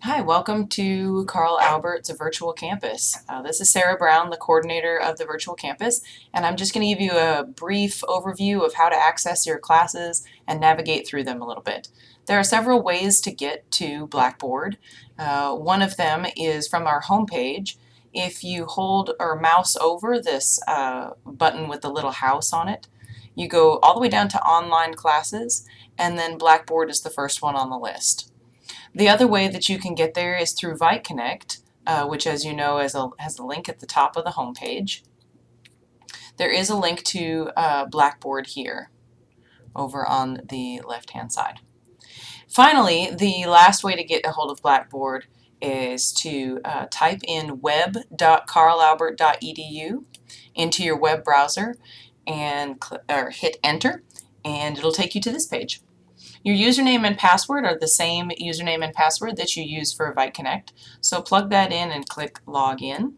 Hi, welcome to Carl Albert's Virtual Campus. This is Sarah Brown, the coordinator of the Virtual Campus, and I'm just going to give you a brief overview of how to access your classes and navigate through them a little bit. There are several ways to get to Blackboard. One of them is from our homepage. If you hold or mouse over this button with the little house on it, you go all the way down to online classes, and then Blackboard is the first one on the list. The other way that you can get there is through ViteConnect, which, as you know, has a link at the top of the homepage. There is a link to Blackboard here over on the left-hand side. Finally, the last way to get a hold of Blackboard is to type in web.carlalbert.edu into your web browser and hit enter, and it'll take you to this page. Your username and password are the same username and password that you use for ViteConnect. So plug that in and click Login.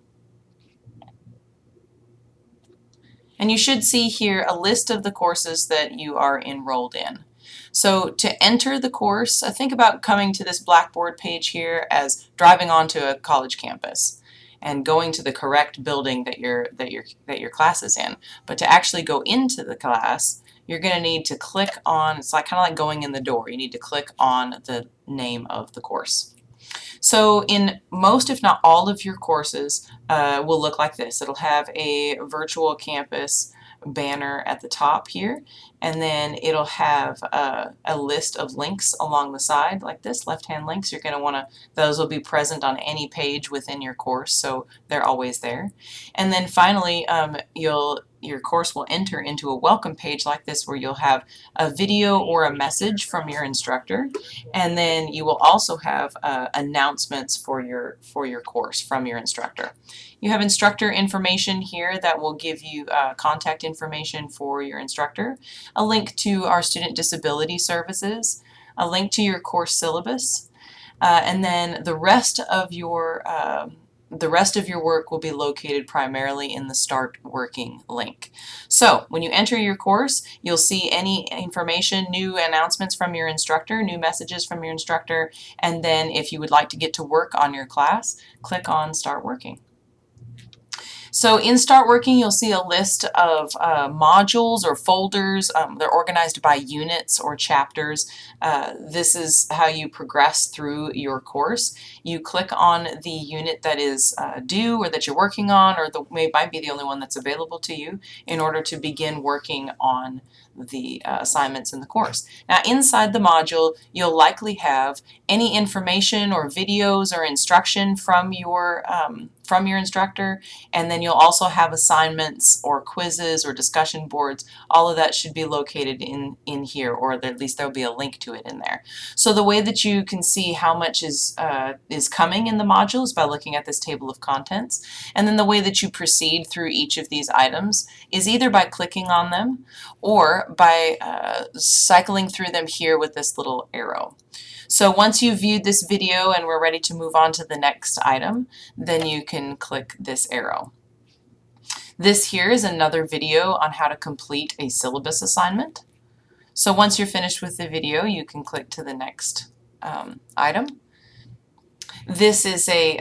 And you should see here a list of the courses that you are enrolled in. So to enter the course, think about coming to this Blackboard page here as driving onto a college campus and going to the correct building that your class is in. But to actually go into the class, you're going to need to click on, it's like kind of like going in the door. You need to click on the name of the course. So in most, if not all of your courses will look like this. It'll have a virtual campus banner at the top here, and then it'll have a list of links along the side like this, left-hand links. You're going to want to, those will be present on any page within your course, so they're always there. And then finally, your course will enter into a welcome page like this where you'll have a video or a message from your instructor, and then you will also have announcements for your course from your instructor. You have instructor information here that will give you contact information for your instructor, a link to our student disability services, a link to your course syllabus, and then the rest of your work will be located primarily in the Start Working link. So when you enter your course, you'll see any information, new announcements from your instructor, new messages from your instructor, and then if you would like to get to work on your class, click on Start Working. So in Start Working, you'll see a list of modules or folders. They're organized by units or chapters. This is how you progress through your course. You click on the unit that is due or that you're working on, or might be the only one that's available to you in order to begin working on the assignments in the course. Now inside the module, you'll likely have any information or videos or instruction from your instructor, and then you'll also have assignments or quizzes or discussion boards. All of that should be located in here, or at least there'll be a link to it in there. So the way that you can see how much is coming in the module is by looking at this table of contents, and then the way that you proceed through each of these items is either by clicking on them or by cycling through them here with this little arrow. So once you've viewed this video and we're ready to move on to the next item, then you can click this arrow. This here is another video on how to complete a syllabus assignment. So once you're finished with the video, you can click to the next item. This is a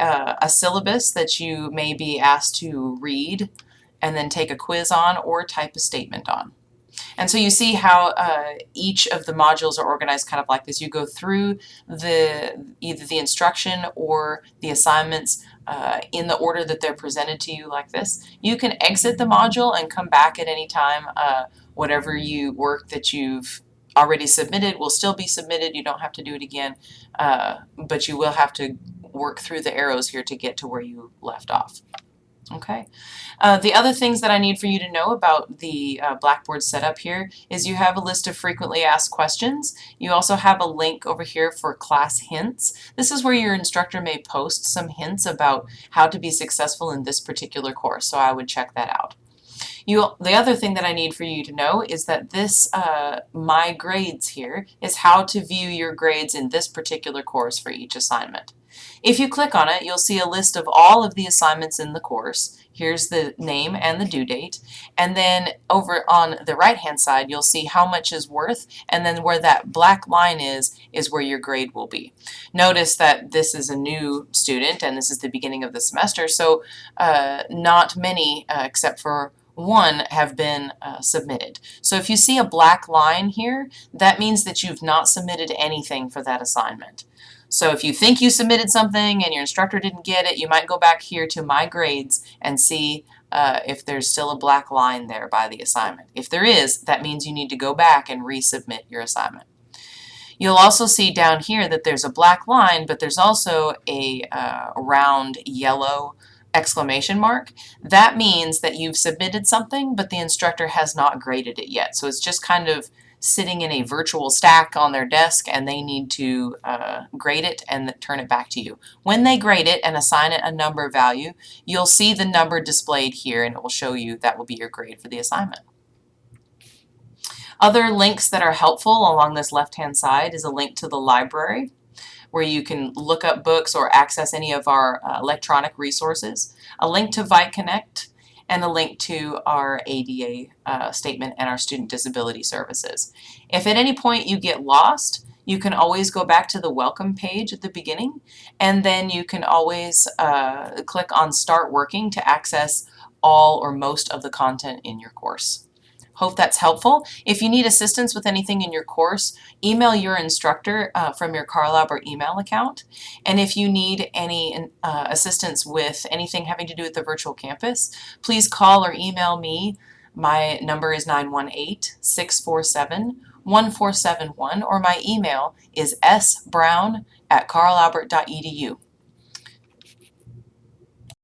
syllabus that you may be asked to read and then take a quiz on or type a statement on. And so you see how each of the modules are organized kind of like this. You go through either the instruction or the assignments in the order that they're presented to you like this. You can exit the module and come back at any time. Whatever work that you've already submitted will still be submitted. You don't have to do it again, but you will have to work through the arrows here to get to where you left off. Okay. The other things that I need for you to know about the Blackboard setup here is you have a list of frequently asked questions. You also have a link over here for class hints. This is where your instructor may post some hints about how to be successful in this particular course, so I would check that out. The other thing that I need for you to know is that this My Grades here is how to view your grades in this particular course for each assignment. If you click on it, you'll see a list of all of the assignments in the course. Here's the name and the due date. And then over on the right-hand side, you'll see how much is worth, and then where that black line is where your grade will be. Notice that this is a new student and this is the beginning of the semester, so not many, except for one, have been submitted. So if you see a black line here, that means that you've not submitted anything for that assignment. So if you think you submitted something and your instructor didn't get it, you might go back here to My Grades and see if there's still a black line there by the assignment. If there is, that means you need to go back and resubmit your assignment. You'll also see down here that there's a black line, but there's also a round yellow exclamation mark. That means that you've submitted something, but the instructor has not graded it yet. So it's just kind of sitting in a virtual stack on their desk, and they need to grade it and turn it back to you. When they grade it and assign it a number value, you'll see the number displayed here, and it will show you that will be your grade for the assignment. Other links that are helpful along this left-hand side is a link to the library, where you can look up books or access any of our electronic resources, a link to ViteConnect, and a link to our ADA statement and our student disability services. If at any point you get lost, you can always go back to the welcome page at the beginning, and then you can always click on Start Working to access all or most of the content in your course. Hope that's helpful. If you need assistance with anything in your course, email your instructor from your Carlab or email account. And if you need any assistance with anything having to do with the virtual campus, please call or email me. My number is 918-647-1471, or my email is sbrown@carlalbert.edu.